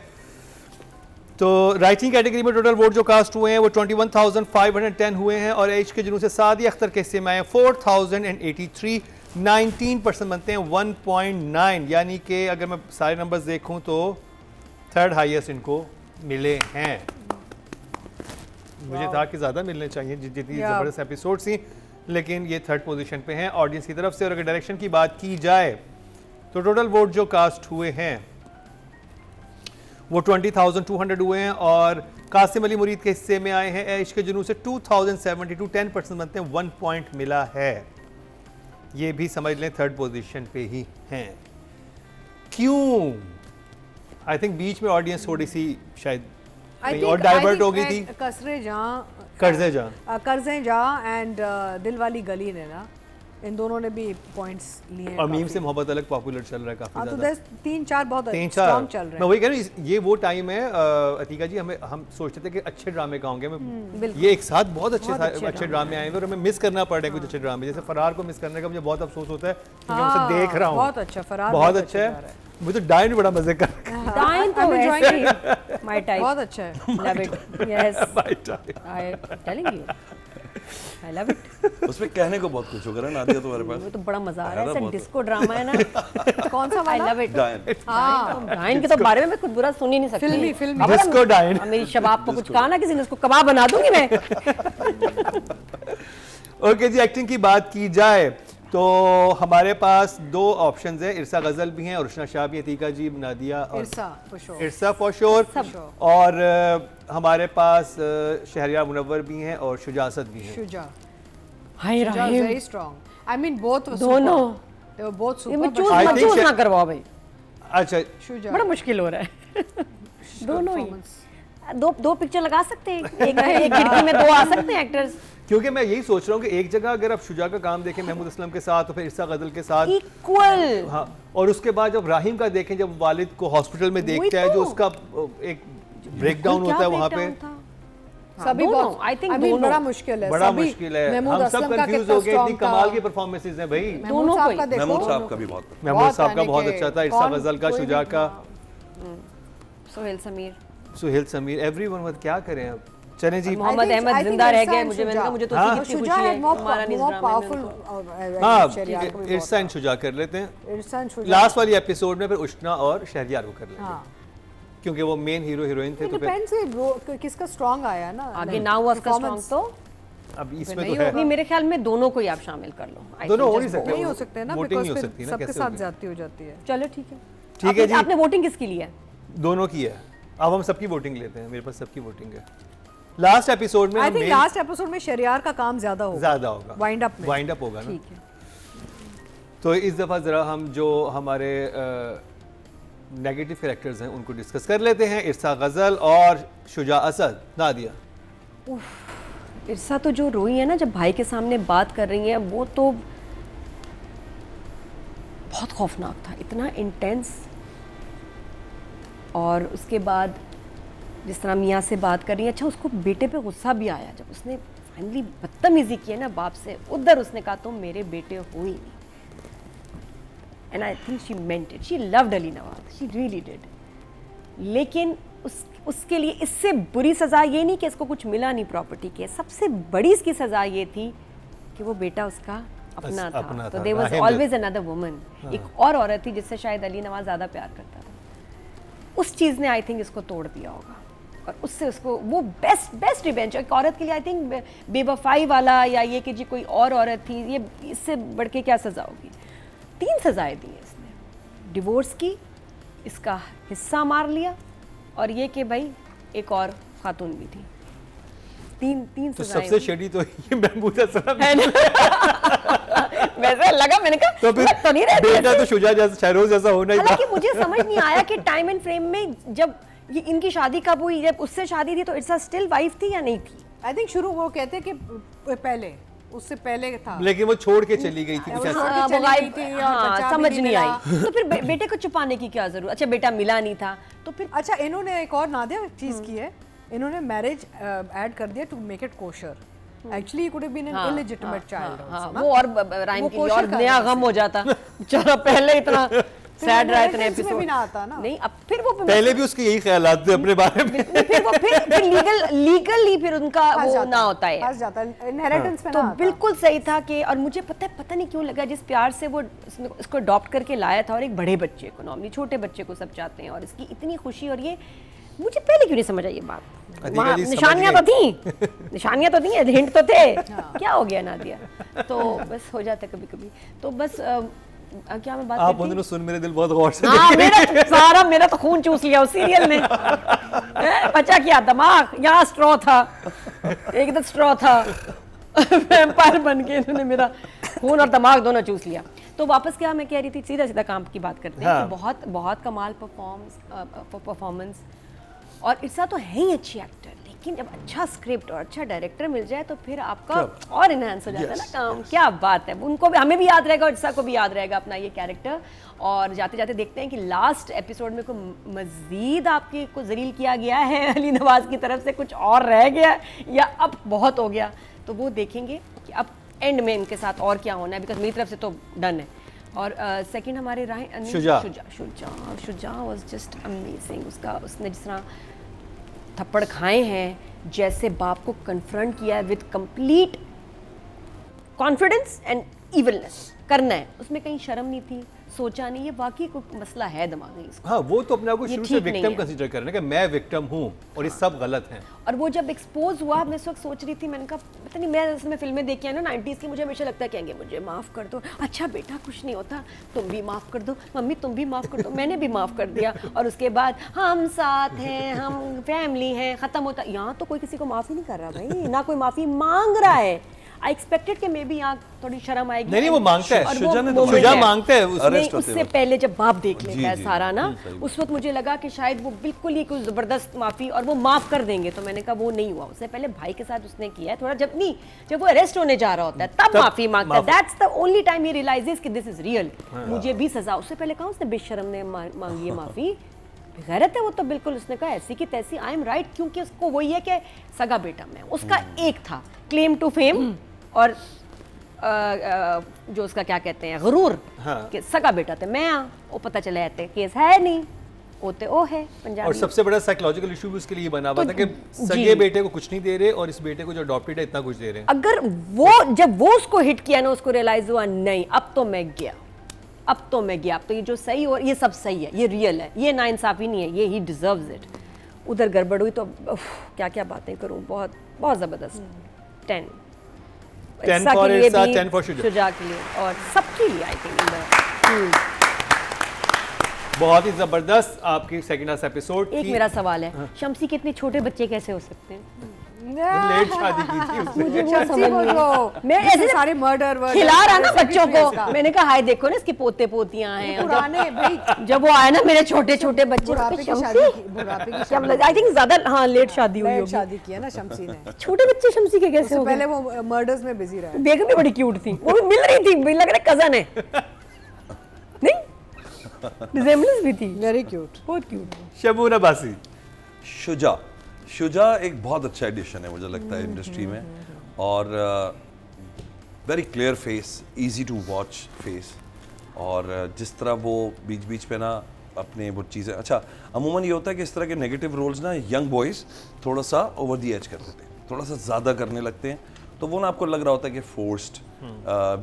तो राइटिंग कैटेगरी में टोटल वोट जो कास्ट हुए हैं वो 21,510 हुए हैं और एज के जुनून से सादिया अख्तर के हिस्से में आए 4,083, 19% बनते हैं 1.9, यानी कि अगर मैं सारे नंबर्स देखूं तो थर्ड हाईएस्ट इनको मिले हैं। मुझे था कि ज़्यादा मिलने चाहिए जितनी ज़बरदस्त एपिसोड थी, लेकिन ये थर्ड पोजीशन पे हैं ऑडियंस की तरफ से। और अगर डायरेक्शन की बात की जाए तो टोटल वोट जो कास्ट हुए हैं वो 20,200 हुए हैं और कासिम अली मुरीद के हिस्से में आए हैं इश्क के जुनून से 2,072, 10% बनते हैं 1 पॉइंट मिला है। ये भी समझ लें थर्ड पोजीशन पे ही हैं। क्यों? आई थिंक बीच में ऑडियंस थोड़ी सी शायद और डाइवर्ट हो गई थी। कसरे जहाँ कर्जे जहाँ एंड दिल वाली गली ने ना, इन दोनों ने भी पॉइंट्स लिए और मीम से मोहब्बत अलग पॉपुलर चल रहा है काफी हाँ, तो ज्यादा। 3-4 बहुत स्ट्रॉन्ग चल रहे हैं। मैं वही कह रही हूँ, ये वो टाइम है अतीका जी, हम सोचते थे कि अच्छे ड्रामे का होंगे, ये एक साथ बहुत अच्छे ड्रामे आए हैं और हमें मिस करना पड़ रहा है कुछ अच्छे ड्रामे। जैसे फरार को मिस करने का मुझे बहुत अफसोस होता है क्योंकि मैं उसे देख रहा हूँ। बहुत अच्छा फरार, बहुत अच्छा है। मुझे तो डायन बड़ा मजे कर डाइन तो वैसे माय टाइप, बहुत अच्छा है। Love it, yes I telling you, I love it. उसमें कहने को बहुत कुछ होगा ना नादिया तुम्हारे पास। वो तो बड़ा मजा आ रहा है, ऐसा डिस्को ड्रामा है ना। कौन सा आई वाला? Love it. डायन। हाँ, डाइन के तो बारे में मैं कुछ बुरा सुन ही नहीं सकती। फिल्मी डिस्को डायन। अब मेरी शबाब को कुछ कहा ना किसी ने, उसको कबाब बना दूंगी मैं। ओके जी, एक्टिंग की बात की जाए तो हमारे पास 2 ऑप्शंस हैं, इरसा गजल भी हैं और उशना शाह भी, अतीका जी, नादिया और इरसा फॉर श्योर, और हमारे पास शहरियार मुनव्वर भी हैं और शुजा असद भी हैं। शुजा हाय Raheem, very strong. I mean both दोनों दे वर बोथ ये मैं सुपर। चूज ना करवाओ भाई, अच्छा शुजा बड़ा मुश्किल हो रहा है। दोनों ही दो पिक्चर लगा सकते हैं, एक खिड़की में 2 आ सकते हैं एक्टर्स। क्योंकि मैं यही सोच रहा हूँ कि एक जगह अगर आप शुजा का काम देखें महमूद असलम के साथ और फिर इरसा गजल के साथ इक्वल, हाँ, और उसके बाद जब राहिम का देखें, जब वालिद को हॉस्पिटल में देखता है, जो उसका एक ब्रेकडाउन होता है वहाँ पे, सभी बहुत आई थिंक बड़ा मुश्किल है, बड़ा मुश्किल है। हम सब कंफ्यूज हो गए, इतनी कमाल की परफॉर्मेंसेस हैं भाई। दोनों साहब का देखो, महमूद साहब का भी बहुत। महमूद साहब का बहुत अच्छा था, इरसा गजल का, शुजा का, सुहेल समीर, एवरीवन। क्या करें अब, चलें जी। मोहम्मद अहमद जिंदा रह गए, मुझे तो उसी की खुशी है हमारा नहीं पावरफुल। हाँ, इरसा एंड शुजा कर लेते हैं लास्ट वाली एपिसोड में, फिर उशना और शहरियार को कर लेंगे क्योंकि वो मेन हीरो हीरोइन थे। तो डिपेंड्स है किसका स्ट्रांग आया ना, आगे ना हुआ उसका स्ट्रांग तो अब इसमें तो है नहीं, मेरे ख्याल में दोनों को ही आप शामिल कर लो। दोनों हो नहीं सकते, नहीं हो सकते ना, वोटिंग नहीं हो बिकॉज़ सकती फिर ना, सबके कैसे साथ होगी? जाती हो जाती है। चलो ठीक है, ठीक है जी। आपने वोटिंग किसकी ली है? दोनों की है। अब हम सबकी वोटिंग लेते हैं, मेरे पास सबकी वोटिंग है। लास्ट एपिसोड में आई थिंक लास्ट एपिसोड में शहरियार का काम ज्यादा होगा, वाइंड अप होगा ना। ठीक है, तो इस दफा जरा हम जो हमारे नेगेटिव कैरेक्टर्स हैं उनको डिस्कस कर लेते हैं। इरसा गजल और शुजा असद। नादिया, इरसा तो जो रोई है ना जब भाई के सामने बात कर रही है, वो तो बहुत खौफनाक था, इतना इंटेंस। और उसके बाद जिस तरह मियाँ से बात कर रही है, अच्छा उसको बेटे पे गुस्सा भी आया जब उसने फाइनली बदतमीजी की है ना बाप से। उधर उसने कहा तुम मेरे बेटे हो ही नहीं, and I think she meant it, she loved Ali Nawaz, she really did. लेकिन उसके लिए इससे बुरी सज़ा ये नहीं कि इसको कुछ मिला नहीं प्रॉपर्टी के, सबसे बड़ी इसकी सज़ा ये थी कि वो बेटा उसका अपना था। तो there was always another woman, एक और औरत थी जिससे शायद अली नवाज ज़्यादा प्यार करता था। उस चीज़ ने आई थिंक इसको तोड़ दिया होगा और उससे उसको वो बेस्ट रिवेंज एक औरत के लिए आई थिंक बेवफाई वाला, या ये कि जी कोई और औरत थी, ये इससे बढ़ के क्या सज़ा होगी। 3 सज़ाएं दी इसने, डिवोर्स की, इसका हिस्सा मार लिया, और ये कि भाई एक और खातून भी थी। तीन तो सज़ाएं सबसे शेडी तो ये महमूद असलम है ना। वैसे लगा, मैंने कहा तो फिर तो नहीं रहती बेटा तो शुजा जैसा, शहरोज जैसा होना ही था। हालांकि मुझे समझ नहीं आया कि टाइम एंड फ्रेम में जब ये इनकी शादी कब हुई, जब उससे शादी थी तो इट्स स्टिल वाइफ थी या नहीं थी? आई थिंक शुरू वो कहते कि पहले, उससे पहले था, लेकिन वो छोड़ के चली गई थी कुछ ऐसा। समझ नहीं आई। तो फिर बेटे को छुपाने की क्या जरूरत? अच्छा बेटा मिला नहीं था तो फिर अच्छा इन्होंने एक और नादिया चीज की है, इन्होंने मैरिज ऐड कर दिया to make it kosher. Actually could have been an illegitimate child. वो और राइम के लिए और नया गम हो जाता। चलो पहले इतना सैड रहा इतने narratives में एपिसोड भी ना आता ना। नहीं, अब फिर वो पहले भी उसके यही ख्यालात थे अपने बारे में। फिर वो फिर लीगली फिर उनका फंस वो जाता ना है, होता है। फंस जाता है, inheritance में तो ना आता। बिल्कुल सही था कि, और मुझे पता नहीं क्यों लगा जिस प्यार से वो इसको अडॉप्ट करके लाया था, और एक बड़े बच्चे को, नॉर्मली छोटे बच्चे को सब चाहते हैं, और इसकी इतनी खुशी, और ये मुझे पहले क्यों नहीं समझ आई ये बात। अधिका वहाँ जी समझ निशानियां गए। तो थी, निशानियां तो थी, हिंट तो थे, क्या हो गया नादिया। तो बस हो जाता है कभी कभी। तो बस क्या मैं बात आप करती? उन्होंने सुन मेरे दिल बहुत गौर से हाँ, देखे। मेरा तो खून चूस लिया उस सीरियल ने। बचा क्या दिमाग, यहाँ स्ट्रॉ था, एकदम स्ट्रॉ था, वैम्पायर बन के इन्होंने मेरा खून और दिमाग दोनों चूस लिया। तो वापस क्या मैं कह रही थी, सीधा सीधा काम की बात करते हैं हाँ। कि बहुत बहुत कमाल परफॉर्मेंस, और इर्सा तो है ही अच्छी एक्टर, लेकिन जब अच्छा स्क्रिप्ट और अच्छा डायरेक्टर मिल जाए तो फिर आपका और इनहेंस हो जाता है ना काम। क्या बात है, उनको भी, हमें भी याद रहेगा और इर्सा को भी याद रहेगा अपना ये कैरेक्टर। और जाते जाते देखते हैं कि लास्ट एपिसोड में कोई मजीद आपके को जलील किया गया है अली नवाज की तरफ से, कुछ और रह गया या अब बहुत हो गया, तो वो देखेंगे कि अब एंड में इनके साथ और क्या होना है, बिकॉज मेरी तरफ से तो डन है। और सेकंड हमारे शुजा वाज जस्ट अमेजिंग। उसने जिस तरह थप्पड़ खाए हैं, जैसे बाप को कन्फ्रंट किया है with complete confidence and evilness, करना है, उसमें कहीं शर्म नहीं थी, सोचा नहीं, ये वाकई कोई मसला है दिमागी इसको। हाँ, वो तो अपने आप को ये शुरू से ठीक नहीं विक्टिम है। कंसीडर कर रहे हैं कि मैं विक्टिम हूँ और ये सब गलत हैं। और वो जब एक्सपोज हुआ, मैं इस वक्त सोच रही थी, मैंने कहा पता नहीं, मैं इसमें फिल्में देखी है ना 90s की, मुझे हमेशा लगता है कहेंगे मुझे माफ़ कर दो, अच्छा बेटा कुछ नहीं होता, तुम भी माफ़ कर दो, मम्मी तुम भी माफ़ कर दो, मैंने भी माफ़ कर दिया, और उसके बाद हम साथ हैं, हम फैमिली हैं, ख़त्म होता। यहाँ तो कोई किसी को माफ़ी नहीं कर रहा भाई, ना कोई माफ़ी मांग रहा है। आई एक्सपेक्टेड कि मे बी यहाँ थोड़ी शर्म आएगी। नहीं, वो मांगता है, और शुजा ने वो तो moment शुजा है। मांगता है नहीं, उससे पहले जब बाप देख लेता है जी, सारा ना, उस वक्त मुझे लगा कि शायद वो बिल्कुल ही कोई जबरदस्त माफी और वो माफ कर देंगे, तो मैंने कहा वो नहीं हुआ। उससे पहले भाई के साथ उसने किया है थोड़ा, जब वो अरेस्ट होने जा रहा होता है तब माफी मांगता है। That's the only time he realizes कि दिस इज रियल, मुझे भी सजा। उससे पहले कहा उसने बेशर्म ने मांगी है माफी, गैरत है वो तो बिल्कुल। उसने कहा ऐसी की तैसी, आई एम राइट, क्योंकि उसको वही है कि सगा बेटा मैं। उसका एक था क्लेम टू फेम और जो उसका क्या कहते हैं गुरूर, हाँ। कि सगा बेटा थे मैं, वो पता चला है केस है नहीं, होते ओ है पंजाबी। और सबसे बड़ा साइकोलॉजिकल इशू भी उसके लिए बना हुआ तो था कि सगे बेटे को कुछ नहीं दे रहे और इस बेटे को जो अडॉप्टेड है इतना कुछ दे रहे हैं। अगर वो जब वो उसको हिट किया ना, उसको रियलाइज हुआ नहीं अब तो मैं गया, अब तो मैं गया, अब तो ये जो सही और ये सब सही है, ये रियल है, ये नाइंसाफी नहीं है, ये ही डिजर्व्स इट। उधर गड़बड़ हुई तो क्या क्या बातें करूं, बहुत बहुत जबरदस्त। 10 for Irsa, 10 for Shuja. Shuja के लिए और सबके लिए आई थिंक। बहुत ही जबरदस्त आपकी सेकंड हाफ एपिसोड एक मेरा सवाल है, शम्सी के इतने छोटे बच्चे कैसे हो सकते हैं? लेट शादी की थी उसने। मुझे वो शम्सी समझ वो नहीं जो मैं ऐसे सारे मर्डर खिला रहा ना बच्चों को, मैंने कहा हाय देखो ना इसके पोते पोतियां हैं। पुराने भाई जब वो आया ना मेरे छोटे छोटे बच्चे, बुढ़ापे की शम्सी? शादी की, बुढ़ापे की शादी आई थिंक ज्यादा हाँ लेट शादी हुई लेट होगी। शादी की है ना शम्सी ने। छोटे बच्चे शम्सी के कैसे उससे हो गए? पहले वो मर्डर्स में बिजी रहा। बेगम भी बड़ी क्यूट थी, वो भी मिल रही थी, मुझे लग रहा है कजन है, नहीं रिजेम्बलेंस भी थी, वेरी क्यूट। बहुत क्यूट। शबूना बासी। शुजा एक बहुत अच्छा एडिशन है मुझे लगता है इंडस्ट्री में, और very clear face, easy to watch face, और जिस तरह वो बीच बीच पे ना अपने वो चीज़ें, अच्छा अमूमन ये होता है कि इस तरह के नेगेटिव रोल्स ना यंग बॉयज़ थोड़ा सा ओवर दी एज कर देते हैं, थोड़ा सा ज़्यादा करने लगते हैं, तो वो ना आपको लग रहा होता है कि फोर्स्ड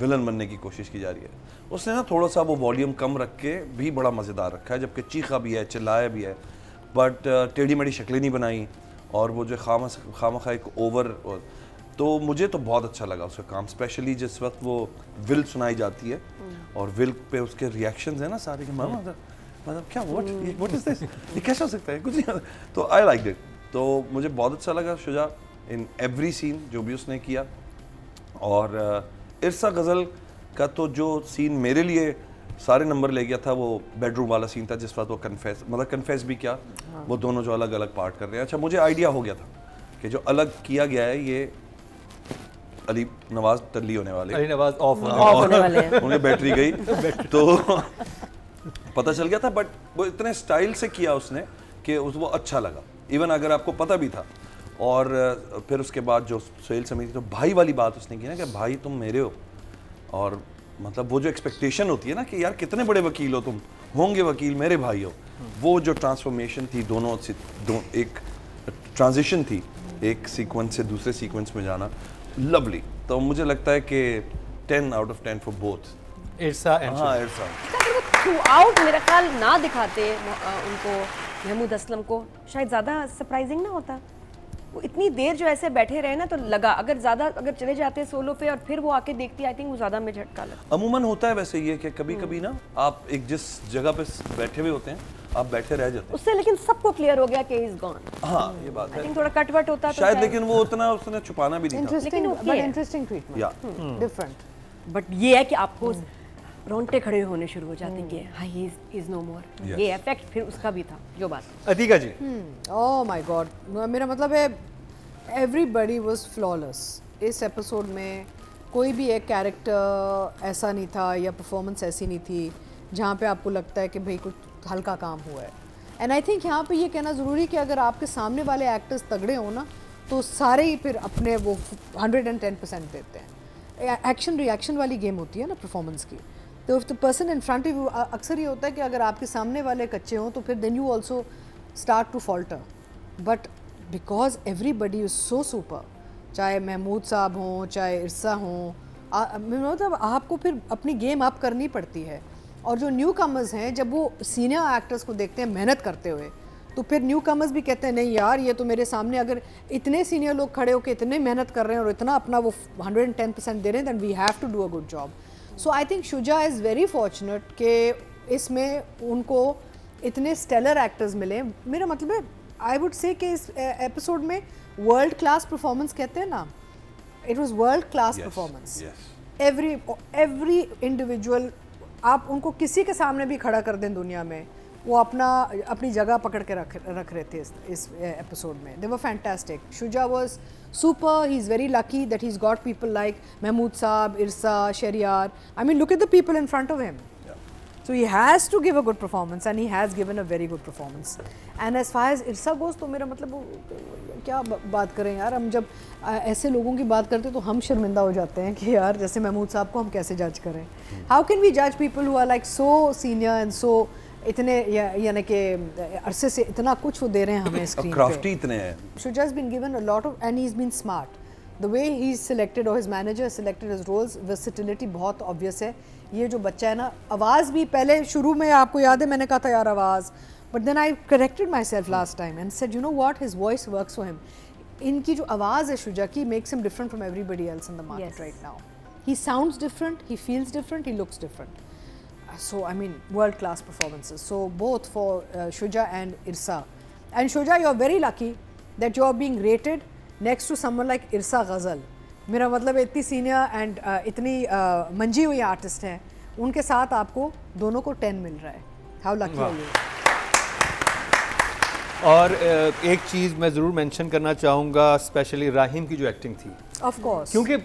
विलन बनने की कोशिश की जा रही है। उसने ना थोड़ा सा वो वॉल्यूम कम रख के भी बड़ा मज़ेदार रखा है, जबकि चीखा भी है, चिल्लाया भी है, बट टेढ़ी मेढ़ी शक्लें नहीं बनाई, और वो जो खामखा एक ओवर, तो मुझे तो बहुत अच्छा लगा उसका काम, स्पेशली जिस वक्त वो विल सुनाई जाती है और विल पे उसके रिएक्शंस हैं ना सारे के, मामा मतलब क्या व्हाट इज दिस, ये कैसे हो सकता है, कुछ नहीं, तो आई लाइक इट। तो मुझे बहुत अच्छा लगा शुजा इन एवरी सीन जो भी उसने किया। और इरसा गज़ल का तो जो सीन मेरे लिए सारे नंबर ले गया था, वो बेडरूम वाला सीन था जिस वक्त वो कन्फेस भी किया, वो दोनों जो अलग अलग पार्ट कर रहे हैं। अच्छा मुझे आइडिया हो गया था कि जो अलग किया गया है ये अली नवाज टल्ली होने वाले, अली नवाज ऑफ होने वाले हैं। उन्हें बैटरी गई तो पता चल गया था, बट वो इतने स्टाइल से किया उसने कि वो अच्छा लगा, इवन अगर आपको पता भी था। और फिर उसके बाद जो सोहेल समीर तो भाई वाली बात उसने की ना कि भाई तुम मेरे हो, और मतलब वो जो एक्सपेक्टेशन होती है ना कि यार कितने बड़े वकील हो तुम, होंगे वकील मेरे भाइयों, वो जो ट्रांसफॉर्मेशन थी दोनों से, एक ट्रांजिशन थी एक सीक्वेंस से दूसरे सीक्वेंस में जाना, लवली। तो मुझे लगता है कि 10 out of 10 for both. इरसा and हाँ इरसा, अगर वो थ्रू आउट मेरा ख्याल ना दिखाते उनको, महमूद असलम को, शायद ज़्यादा सरप्राइजिंग ना होता। वो इतनी देर जो ऐसे बैठे रहे ना, तो लगा अगर चले जाते सोलो पे और फिर वो आके देखती, आई थिंक वो ज़्यादा में झटका लगता। अमूमन होता है वैसे ये कि कभी कभी ना आप एक जिस जगह पे बैठे हुए होते हैं आप बैठे रह जाते हैं। उससे लेकिन सबको क्लियर हो गया कि इज गॉन। हाँ ये बात आई है थिंक थोड़ा कटवट होता तो शायद, लेकिन वो उतना उसने छुपाना भी नहीं था। इंटरेस्टिंग लेकिन okay बट है। इंटरेस्टिंग ट्रीटमेंट, या डिफरेंट। बट ये है कि आपको रोंगटे खड़े होने शुरू हो जाते हैं कि हाँ he is no more. Yes. ये इफेक्ट फिर उसका भी था जो बात। Atiqa ji, oh my god, मेरा मतलब है एवरीबडी वाज फ्लॉलेस इस एपिसोड में। कोई भी एक कैरेक्टर ऐसा नहीं था या परफॉर्मेंस ऐसी नहीं थी जहाँ पे आपको लगता है कि भाई कुछ हल्का काम हुआ है। एंड आई थिंक यहाँ पे ये कहना ज़रूरी कि अगर आपके सामने वाले एक्टर्स तगड़े हो ना, तो सारे ही फिर अपने वो 110% देते हैं। एक्शन रिएक्शन वाली गेम होती है ना परफॉर्मेंस की। तो if the person in front of you, अक्सर ये होता है कि अगर आपके सामने वाले कच्चे हों तो फिर then you also start to falter. But because everybody is so super, चाहे महमूद साहब हों चाहे इरसा हों, मतलब आपको फिर अपनी गेम अप करनी पड़ती है। और जो न्यू कमर्स हैं, जब वो सीनियर एक्टर्स को देखते हैं मेहनत करते हुए, तो फिर न्यू कमर्स भी कहते हैं नहीं यार, ये तो मेरे सामने अगर इतने सीनियर लोग खड़े होकर इतने मेहनत कर रहे हैं और इतना अपना वो 110% दे रहे हैं, then we have to do a good job. So I think Shuja is very fortunate कि इसमें उनको इतने स्टेलर एक्टर्स मिले। मेरा मतलब है आई वुड से कि इस एपिसोड में वर्ल्ड क्लास परफॉर्मेंस कहते हैं ना, it was world class performance. Every individual, आप उनको किसी के सामने भी खड़ा कर दें दुनिया में, वो अपनी जगह पकड़ के रख रहे थे इस एपिसोड में। They were fantastic. Shuja was super, he is very lucky that he is got people like Mahmood sahab, Irsa, Shahryar. I mean look at the people in front of him. So he has to give a good performance and he has given a very good performance. And as far as Irsa goes, तो मेरा मतलब क्या बात करें यार, हम जब ऐसे लोगों की बात करते हैं तो हम शर्मिंदा हो जाते हैं कि यार जैसे महमूद साहब को हम कैसे जज करें। How can we judge people who are like so senior and so इतने यानी कि अरसे से इतना कुछ वो दे रहे हैं हमें स्क्रीन पे। क्राफ्टी इतने हैं। Shuja has been given a lot of and he's been smart. The way he's selected or his manager has selected his roles, versatility बहुत obvious है। ये जो बच्चा है ना, आवाज़ भी पहले शुरू में आपको याद है मैंने कहा था यार आवाज़, but then I corrected myself last time and said you know what, his voice works for him. इनकी जो आवाज़ है शुजा की makes him different from everybody else in the market right now. He sounds different, he feels different, he looks different. So I mean world class performances. So both for Shuja and Irsa. And Shuja, you're very lucky that you're being rated next to someone like Irsa Ghazal. मेरा मतलब इतनी सीनियर एंड इतनी मंजी हुई आर्टिस्ट हैं, उनके साथ आपको दोनों को 10 मिल रहा है। How lucky are you. और एक चीज़ मैं ज़रूर मेंशन करना चाहूँगा, स्पेशली राहिम की जो एक्टिंग थी, ऑफ कोर्स, क्योंकि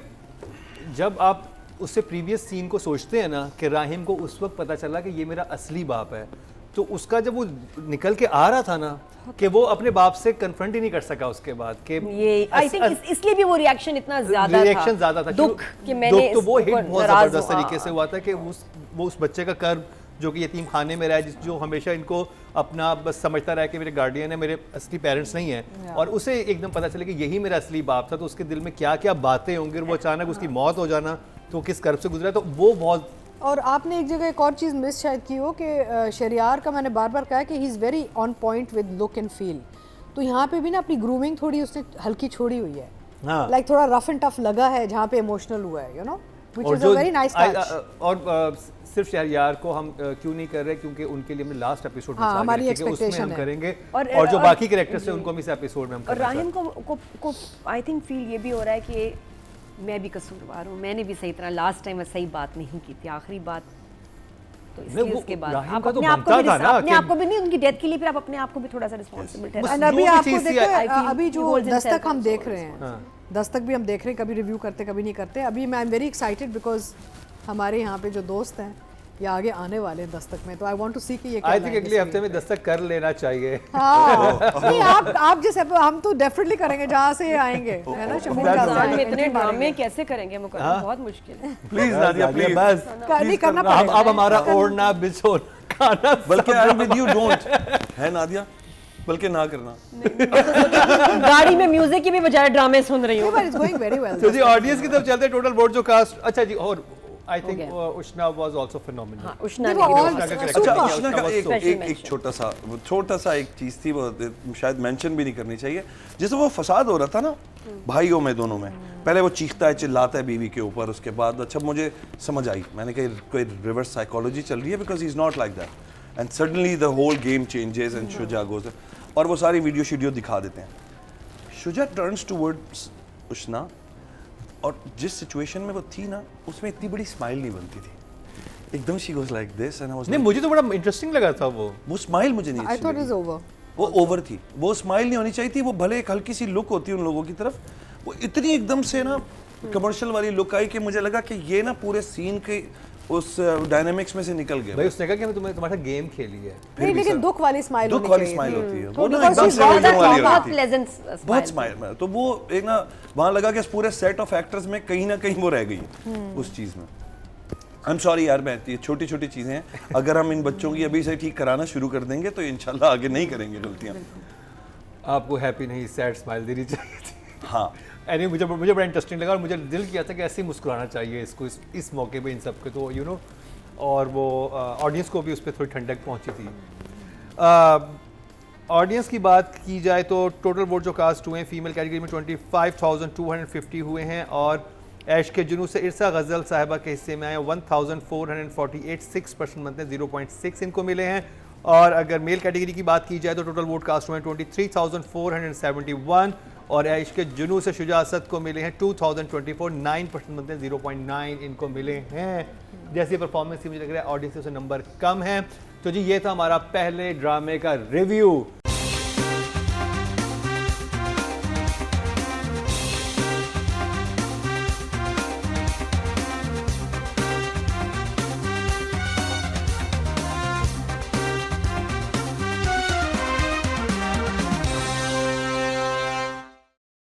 जब आप उससे प्रीवियस सीन को सोचते हैं ना कि राहिम को उस वक्त पता चला कि ये मेरा असली बाप है, तो उसका जब वो निकल के आ रहा था ना कि वो अपने बाप से कन्फ्रंट ही नहीं कर सका उसके बाद कि ये आई थिंक इसलिए भी वो रिएक्शन इतना ज्यादा था। रिएक्शन ज़्यादा था, दुख कि मैंने दुख तो वो हिट बहुत ज़बरदस्त हाँ। तरीके से हुआ था कि वो उस बच्चे का कर्ब जो कि यतीम खाने में रहा है, जो हमेशा इनको अपना बस समझता रहा कि मेरे गार्डियन है, मेरे असली पेरेंट्स नहीं हैं, और उसे एकदम पता चले कि यही मेरा असली बाप था, तो उसके दिल में क्या क्या बातें होंगी, और वो अचानक उसकी मौत हो जाना, तो किस कर्ब से गुजरा, तो वो बहुत। और आपने एक जगह एक और चीज़ मिस शायद की हो कि शहरियार का मैंने बार बार कहा कि he is very on point with look and feel. तो यहाँ पे भी ना अपनी ग्रूमिंग थोड़ी उसने हल्की छोड़ी हुई है, लाइक थोड़ा रफ एंड टफ लगा है जहाँ पे इमोशनल हुआ है, you know, which is a very nice touch. और सिर्फ शहरियार को हम क्यों नहीं कर रहे, क्योंकि उनके लिए हमने लास्ट एपिसोड में हमारी उसमें हम है करेंगे, और जो बाकी कैरेक्टर्स हैं उनको हम इस एपिसोड में हम और राहिम को आई थिंक फील ये भी हो रहा है कि मैं भी कसूरवार हूँ, मैंने भी सही तरह लास्ट टाइम सही बात नहीं की थी, आखिरी बात, तो इसलिए उसके बाद आप अपने आप को भी नहीं, उनकी डेथ के लिए फिर आप अपने आप को भी थोड़ा सा रिस्पॉन्सिबल ठहराएं। एंड अभी आपको देखो, अभी जो दस्तक हम देख रहे हैं, दस्तक भी हम देख रहे हैं, कभी रिव्यू करते कभी नहीं करते। अभी मैं आई एम वेरी एक्साइटेड बिकॉज हमारे यहाँ पे जो दोस्त हैं या आगे आने वाले हैं दस्तक में, तो आई वांट टू सी कि ये क्या, आई थिंक अगले हफ्ते में दस्तक कर लेना चाहिए। नहीं, आप जैसे हम तो डेफिनेटली करेंगे जहाँ से ये आएंगे, है ना। रमजान में इतने ड्रामे कैसे करेंगे मुकर्रम, बहुत मुश्किल है। प्लीज नादिया प्लीज, नहीं करना पड़ेगा। अब हमारा ओढ़ना बिछोना खाना बल्कि I am with you don't है नादिया, बल्कि ना करना। गाड़ी में म्यूजिक की भी बजाय ड्रामे सुन रही हूँ। But it's going very well. तो जी ऑडियंस की तरफ चलते हैं, टोटल वोट जो कास्ट। अच्छा जी, और आई थिंक गया। उष्णा वाज आल्सो फिनोमिनल। हाँ, उष्णा देखो, ने भी और बहुत- का super- अच्छा, Super. उष्णा का एक Special एक एक mention। छोटा सा एक चीज थी, वो शायद मेंशन भी नहीं करनी चाहिए। जैसे वो फसाद हो रहा था ना भाइयों में, दोनों में, पहले वो चीखता है चिल्लाता है बीवी के ऊपर, उसके बाद अच्छा मुझे समझ आई, मैंने कहा कोई रिवर्स साइकोलॉजी चल रही है, because he is not like that and suddenly the whole game changes and Shuja goes, और वो सारी वीडियो शीडियो दिखा देते हैं। शुजा टर्न्स टुवर्ड्स उष्णा, और जिस सिचुएशन में वो थी ना, उसमें इतनी बड़ी स्माइल नहीं बनती थी, एकदम she goes like this and I was नहीं, मुझे तो बड़ा इंटरेस्टिंग लगा था वो स्माइल मुझे नहीं I अच्छी thought लगी। it's over. वो ओवर थी, वो स्माइल नहीं होनी चाहिए थी, वो भले एक हल्की सी लुक होती है उन लोगों की तरफ, वो इतनी एकदम से ना कमर्शियल वाली लुक आई कि मुझे लगा कि ये ना पूरे सीन के उस डायनामिक्स में से निकल गया। भाई उसने कहा कि हमें तुम्हारा गेम खेली है। नहीं, भी लेकिन सर- दुख वाली स्माइल दुख वाली स्माइल होती है, वो ना because एकदम she's से got रोने that वाली बहुत होती है, प्लेजेंट बहुत स्माइल। तो वो एक ना वहाँ लगा कि पूरे सेट ऑफ एक्टर्स में कहीं ना कहीं वो रह गई उस चीज़ में। आई एम सॉरी यार, मैं ये छोटी छोटी चीज़ें हैं, अगर हम इन बच्चों की अभी से ठीक कराना शुरू कर देंगे तो इंशाल्लाह आगे नहीं करेंगे गलतियाँ। आपको हैप्पी नहीं सैड स्माइल देनी चाहिए थी। हाँ, एनीवे मुझे बड़ा इंटरेस्टिंग लगा, और मुझे दिल किया था कि ऐसे ही मुस्कुराना चाहिए इसको इस मौके पे इन सब के, तो यू नो, और वो ऑडियंस को भी उस पर थोड़ी ठंडक पहुंची थी। ऑडियंस की बात की जाए तो टोटल वोट जो कास्ट हुए हैं फीमेल कैटेगरी में 25,250 हुए हैं, और ऐश के जुनू से इरसा गज़ल साहिबा के हिस्से में आए 1,448, 6% बनते हैं, 0.6 इनको मिले हैं। और अगर मेल कैटेगरी की बात की जाए तो टोटल वोट कास्ट हुए हैं 23,471, और ऐश के जुनू से शुजा असद को मिले हैं 2,024, 9% बनते हैं, 0.9 इनको मिले हैं। जैसी परफॉर्मेंस की मुझे लग रहा है ऑडियंस से नंबर कम है। तो जी ये था हमारा पहले ड्रामे का रिव्यू